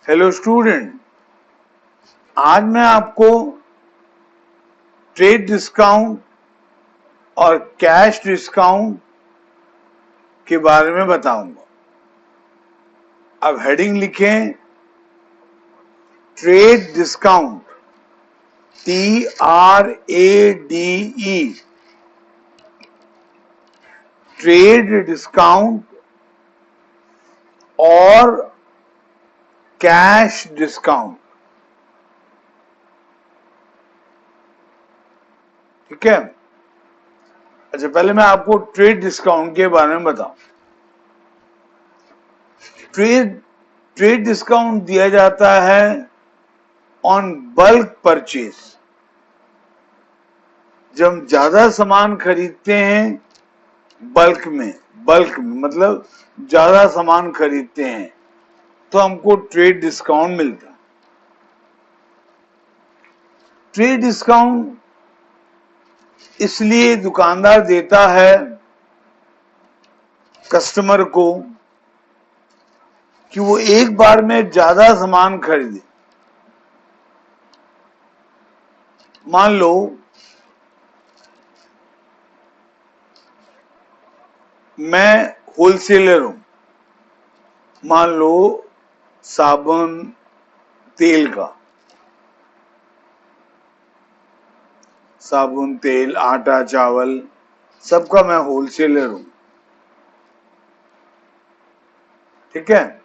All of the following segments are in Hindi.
हेलो स्टूडेंट, आज मैं आपको ट्रेड डिस्काउंट और कैश डिस्काउंट के बारे में बताऊंगा। अब हेडिंग लिखें trade discount, TRADE, trade discount और कैश डिस्काउंट। ठीक है। अच्छा, पहले मैं आपको ट्रेड डिस्काउंट के बारे में बताऊं। ट्रेड डिस्काउंट दिया जाता है ऑन बल्क परचेज। जब हम ज्यादा सामान खरीदते हैं बल्क में मतलब ज्यादा सामान खरीदते हैं तो हमको ट्रेड डिस्काउंट मिलता है। ट्रेड डिस्काउंट इसलिए दुकानदार देता है कस्टमर को कि वो एक बार में ज्यादा सामान खरीदे। मान लो मैं होलसेलर हूं, मान लो साबुन तेल का, साबुन तेल आटा चावल सबका मैं होलसेलर हूं। ठीक है।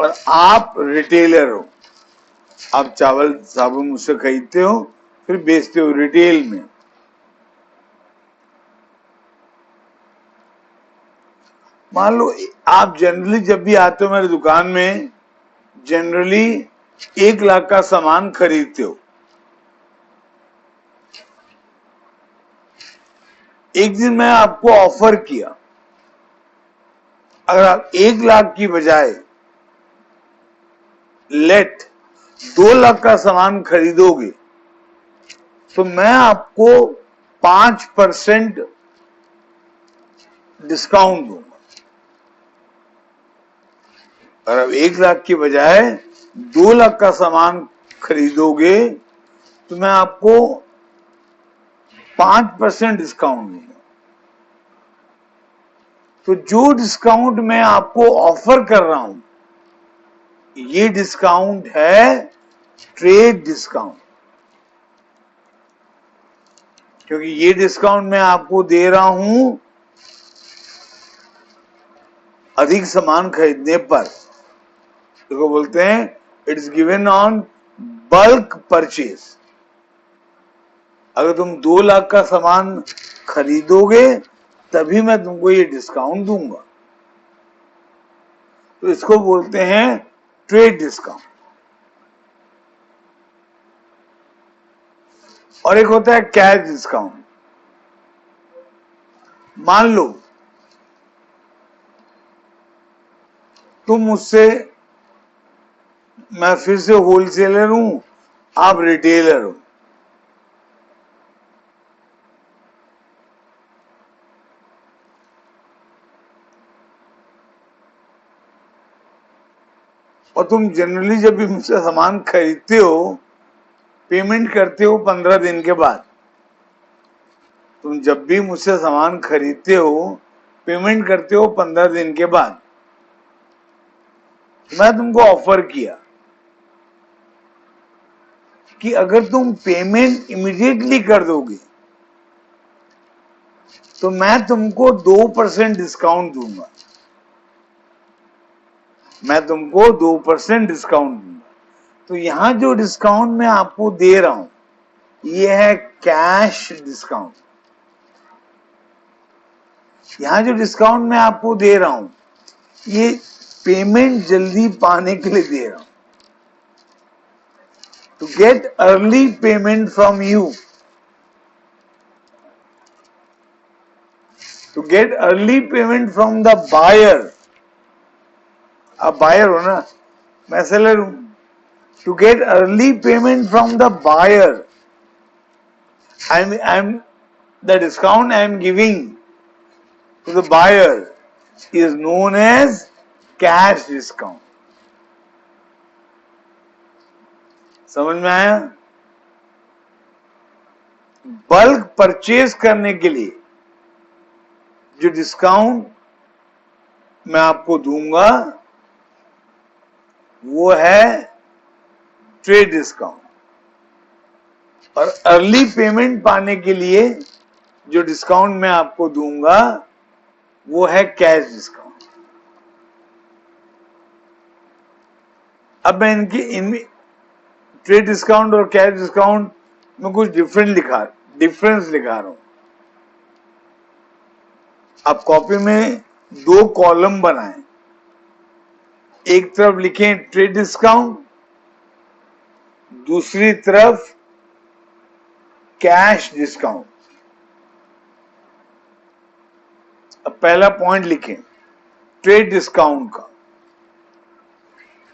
और आप रिटेलर हो, आप चावल साबुन मुझसे खरीदते हो फिर बेचते हो रिटेल में। मान लो आप जनरली जब भी आते हो मेरी दुकान में, जनरली 1 लाख का सामान खरीदते हो। एक दिन मैं आपको ऑफर किया, अगर आप 1 लाख की बजाय लेट 2 लाख का सामान खरीदोगे तो मैं आपको 5% डिस्काउंट दूंगा। अगर आप 1 लाख की बजाय 2 लाख का सामान खरीदोगे तो मैं आपको 5% डिस्काउंट दूंगा। तो जो डिस्काउंट मैं आपको ऑफर कर रहा हूं ये डिस्काउंट है ट्रेड डिस्काउंट, क्योंकि ये डिस्काउंट मैं आपको दे रहा हूं अधिक सामान खरीदने पर। तो बोलते हैं it is given on bulk purchase. अगर तुम 2 लाख का सामान खरीदोगे तभी मैं तुमको ये डिस्काउंट दूंगा। तो इसको बोलते हैं ट्रेड डिस्काउंट। और एक होता है कैश डिस्काउंट। मान लो तुम मुझसे, मैं फिर से होलसेलर हूं, आप रिटेलर हो, और तुम जनरली जब भी मुझसे सामान खरीदते हो पेमेंट करते हो 15 दिन के बाद। तुम जब भी मुझसे सामान खरीदते हो पेमेंट करते हो 15 दिन के बाद। मैं तुमको ऑफर किया कि अगर तुम पेमेंट इमीडिएटली कर दोगे तो मैं तुमको 2% डिस्काउंट दूंगा। मैं तुमको 2% डिस्काउंट दूंगा। तो यहां जो डिस्काउंट मैं आपको दे रहा हूं ये है कैश डिस्काउंट। यहां जो डिस्काउंट मैं आपको दे रहा हूं ये पेमेंट जल्दी पाने के लिए दे रहा हूं, to get early payment from you, to get early payment from the buyer. आप बायर हो ना, मैं सेलर हूं। To get early payment from the buyer, I'm the discount I am giving to the buyer is known as cash discount. समझ में आया? बल्क परचेज करने के लिए जो डिस्काउंट मैं आपको दूंगा वो है ट्रेड डिस्काउंट, और अर्ली पेमेंट पाने के लिए जो डिस्काउंट मैं आपको दूंगा वो है कैश डिस्काउंट। अब मैं इन ट्रेड डिस्काउंट और कैश डिस्काउंट में कुछ डिफरेंस लिखा रहा हूं। आप कॉपी में 2 कॉलम बनाएं, एक तरफ लिखें ट्रेड डिस्काउंट, दूसरी तरफ कैश डिस्काउंट। अब पहला पॉइंट लिखें ट्रेड डिस्काउंट का।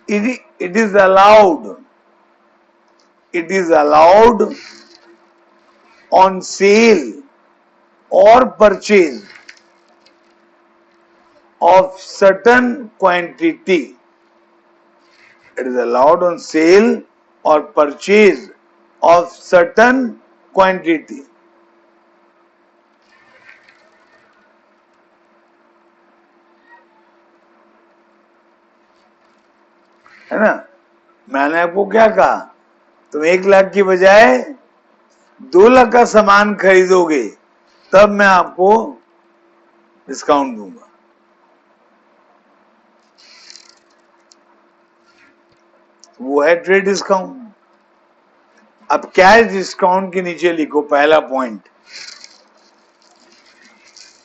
It is allowed on sale और purchase of certain quantity. It is allowed on sale or purchase of certain quantity. है ना? मैंने आपको क्या कहा, तुम 1 लाख की बजाय 2 लाख का सामान खरीदोगे तब मैं आपको डिस्काउंट दूंगा। वो है ट्रेड डिस्काउंट। अब कैश डिस्काउंट के नीचे लिखो पहला point,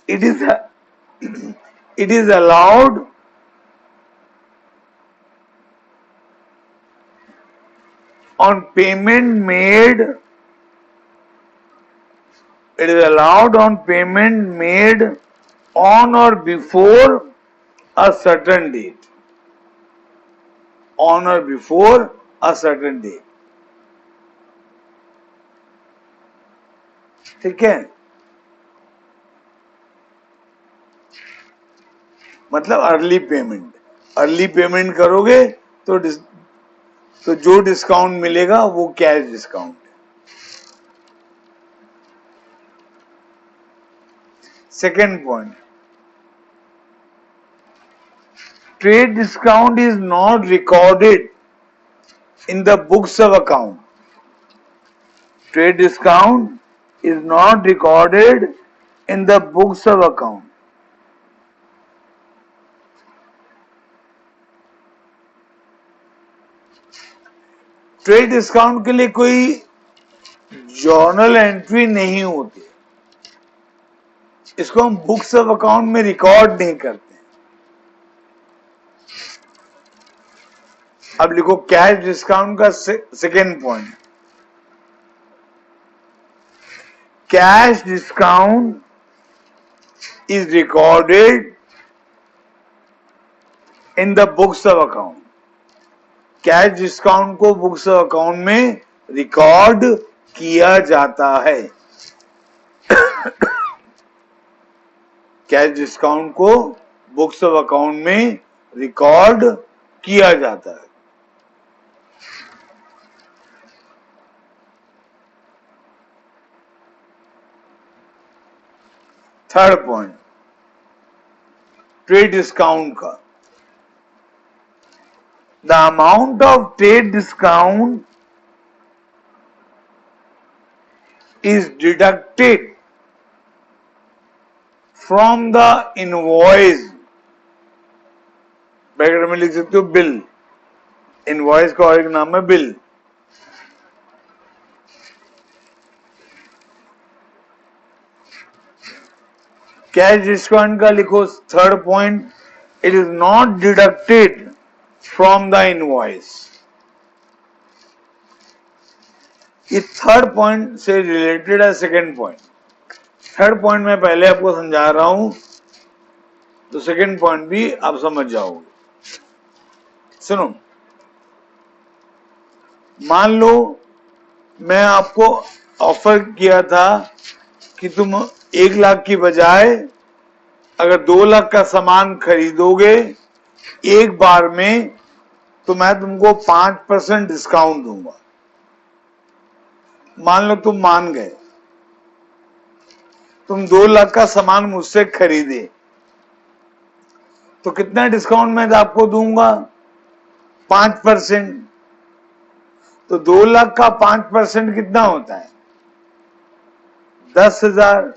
it is allowed on payment made on or before a certain date. On or before a certain date. ठीक है? मतलब अर्ली पेमेंट करोगे तो जो डिस्काउंट मिलेगा वो कैश डिस्काउंट है। Second point, trade discount is not recorded in the books of account. Trade discount is not recorded in the books of account. Trade discount के लिए कोई जर्नल एंट्री नहीं होती, इसको हम बुक्स ऑफ अकाउंट में रिकॉर्ड नहीं करते। अब लिखो कैश डिस्काउंट का second point, cash discount is recorded in the books of account. Cash discount को बुक्स ऑफ अकाउंट में रिकॉर्ड किया जाता है। कैश डिस्काउंट को बुक्स ऑफ अकाउंट में रिकॉर्ड किया जाता है। थर्ड पॉइंट, ट्रेड डिस्काउंट का, the amount of trade discount is deducted from the invoice। Bracket में लिख सकते हो बिल, इनवॉइस का और एक नाम है बिल। कैश डिस्काउंट का लिखो third point, it is not deducted from the invoice. ये थर्ड पॉइंट से रिलेटेड है सेकेंड पॉइंट। थर्ड पॉइंट मैं पहले आपको समझा रहा हूं तो सेकेंड पॉइंट भी आप समझ जाओगे। सुनो, मान लो मैं आपको ऑफर किया था कि तुम 1 लाख की बजाय अगर 2 लाख का सामान खरीदोगे एक बार में तो मैं तुमको 5% डिस्काउंट दूंगा। मान लो तुम मान गए, तुम 2 लाख का सामान मुझसे खरीदे, तो कितना डिस्काउंट मैं आपको दूंगा? 5%। तो 2 लाख का 5% कितना होता है? 10,000।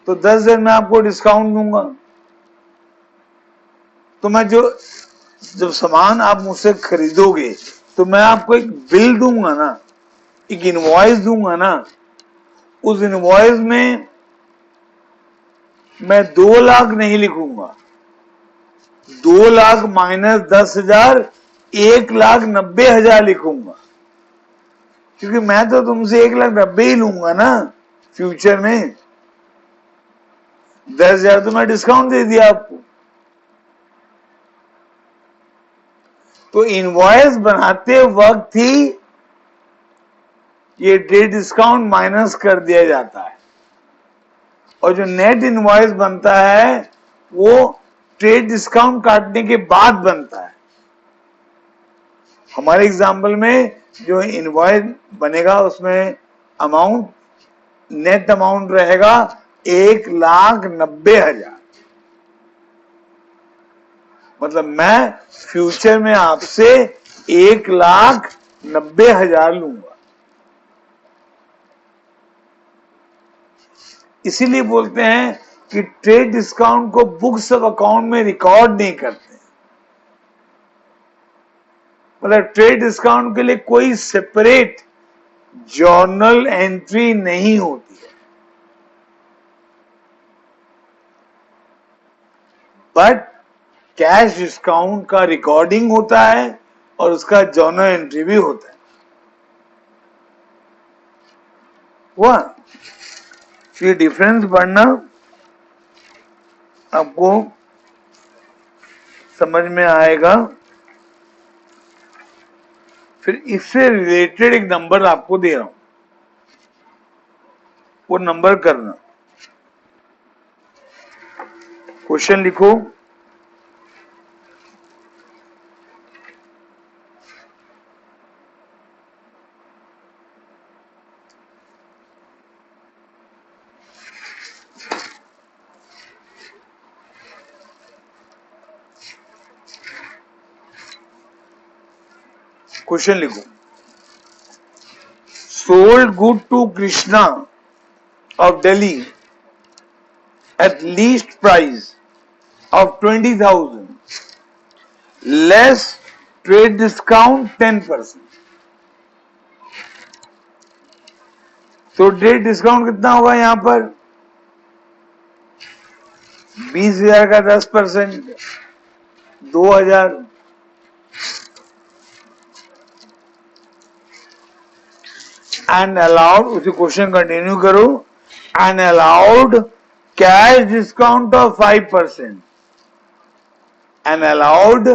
तो 10,000 मैं आपको डिस्काउंट दूंगा। तो मैं जब सामान आप मुझसे खरीदोगे तो मैं आपको एक बिल दूंगा ना, एक इनवॉइस दूंगा ना। उस इनवॉइस में मैं 2 लाख नहीं लिखूंगा, 2 लाख माइनस 10,000, 1,90,000 लिखूंगा, क्योंकि मैं तो तुमसे 1,90,000 ही लूंगा ना फ्यूचर में। 10,000 तो मैं डिस्काउंट दे दिया आपको। तो इनवॉइस बनाते वक्त ही ये डे डिस्काउंट माइनस कर दिया जाता है, और जो नेट इनवॉइस बनता है वो ट्रेड डिस्काउंट काटने के बाद बनता है। हमारे एग्जाम्पल में जो इनवॉइस बनेगा उसमें अमाउंट, नेट अमाउंट रहेगा 1,90,000। मतलब मैं फ्यूचर में आपसे 1,90,000 लूंगा। इसीलिए बोलते हैं कि ट्रेड डिस्काउंट को बुक्स ऑफ अकाउंट में रिकॉर्ड नहीं करते। मतलब ट्रेड डिस्काउंट के लिए कोई सेपरेट जर्नल एंट्री नहीं होती है, बट कैश डिस्काउंट का रिकॉर्डिंग होता है और उसका जर्नल एंट्री भी होता है। हुआ? ये डिफरेंस पढ़ना आपको समझ में आएगा। फिर इससे रिलेटेड एक नंबर आपको दे रहा हूं, वो नंबर करना। क्वेश्चन लिखो, क्वेश्चन लिखो। Sold good to Krishna of Delhi at least price of 20,000 less trade discount 10%। तो ट्रेड डिस्काउंट कितना होगा यहां पर? 20,000 का 10%, 2,000। एंड अलाउड, उसी क्वेश्चन कंटिन्यू करो, and allowed cash discount of 5%, and allowed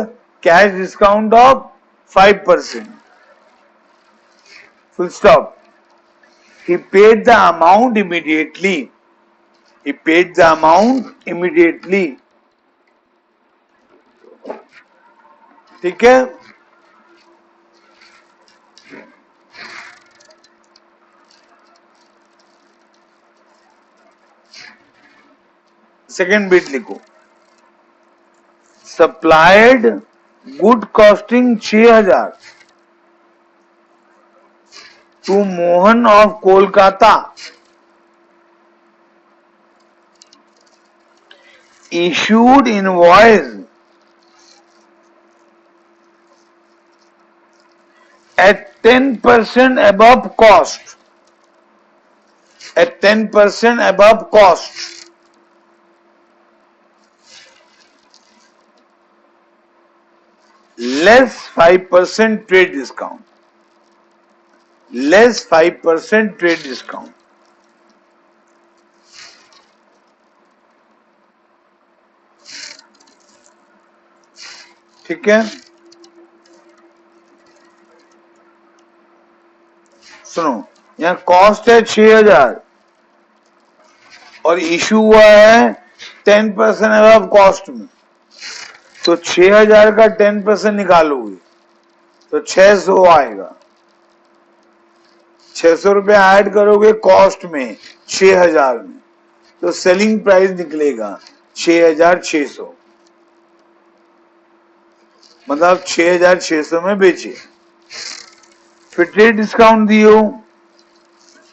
cash discount of 5%, full stop। He paid the amount immediately. He paid the amount immediately। ठीक है? सेकेंड बिट लिखो। Supplied good costing 6,000 to Mohan of Kolkata, issued invoice at 10% above cost, at 10% above cost, less 5% trade discount, less 5% trade discount। ठीक है? सुनो, यहां कॉस्ट है 6,000 और इशू हुआ है 10% अबव कॉस्ट में, तो 6,000 का 10% निकालोगे तो 600 आएगा। ₹600 ऐड करोगे कॉस्ट में 6000 में, तो सेलिंग प्राइस निकलेगा 6600, मतलब 6600 में बेचे। फिर ट्रेड डिस्काउंट दियो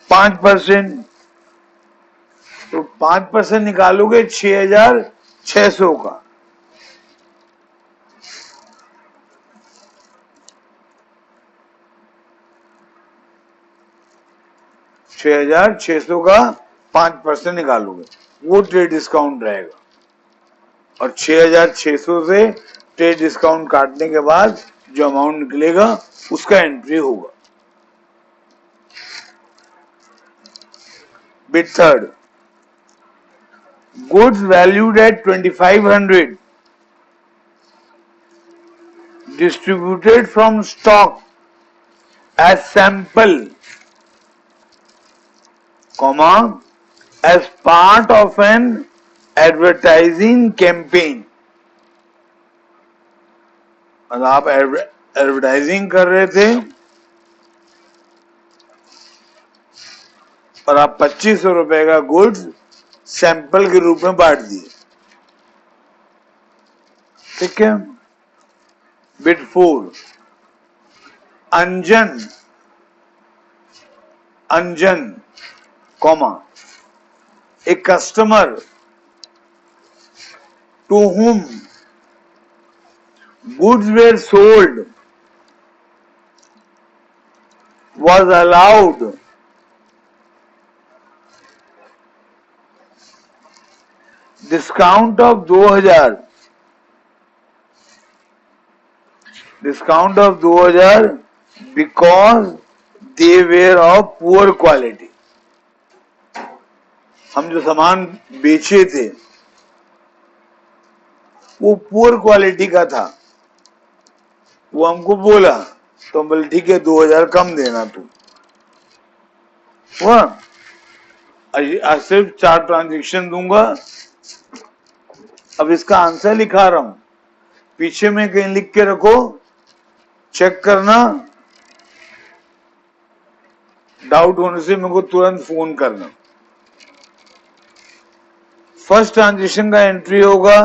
5%, तो 5% निकालोगे 6600 का, $6600 का 5% निकालोगे, वो ट्रेड डिस्काउंट रहेगा। और 6600 से ट्रेड डिस्काउंट काटने के बाद जो अमाउंट निकलेगा उसका एंट्री होगा। Bit third, goods valued at 2500 distributed from stock as sample, comma, as part of an advertising campaign। मतलब आप एडवर्टाइजिंग कर रहे थे और आप ₹2500 का गुड्स सैंपल के रूप में बांट दिए, ठीक है। Bit 4, Anjan, comma, a customer to whom goods were sold was allowed discount of 2000 because they were of poor quality। हम जो सामान बेचे थे वो पुअर क्वालिटी का था, वो हमको बोला तो हम बोले ठीक है 2000 कम देना तू। आज सिर्फ 4 ट्रांजेक्शन दूंगा। अब इसका आंसर लिखा रहा हूं, पीछे में कहीं लिख के रखो, चेक करना, डाउट होने से मेरे को तुरंत फोन करना। फर्स्ट ट्रांजेक्शन का एंट्री होगा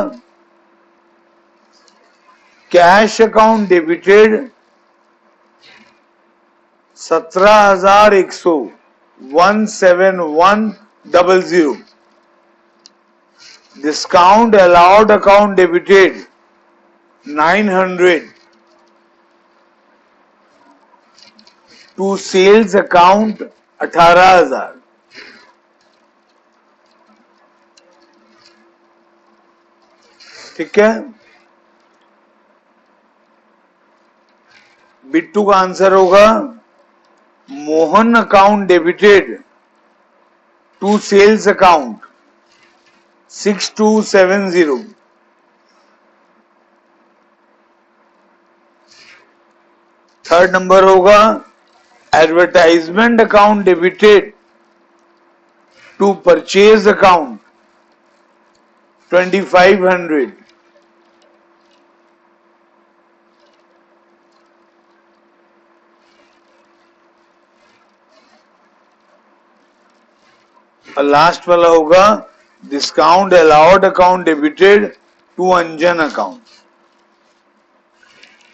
cash account debited 17,100 17100, discount allowed account debited 900 to sales account 18,000। ठीक है, बिट्टू का आंसर होगा Mohan account debited to sales account 6270। Third number होगा advertisement account debited to purchase account 2500। और लास्ट वाला होगा discount allowed account debited to Anjan account,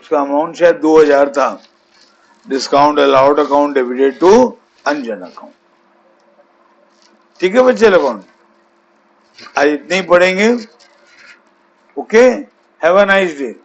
उसका अमाउंट शायद 2000 था। Discount allowed account debited to Anjan account. ठीक है बच्चे लोगों, आज इतने ही पढ़ेंगे। Okay, have a nice day.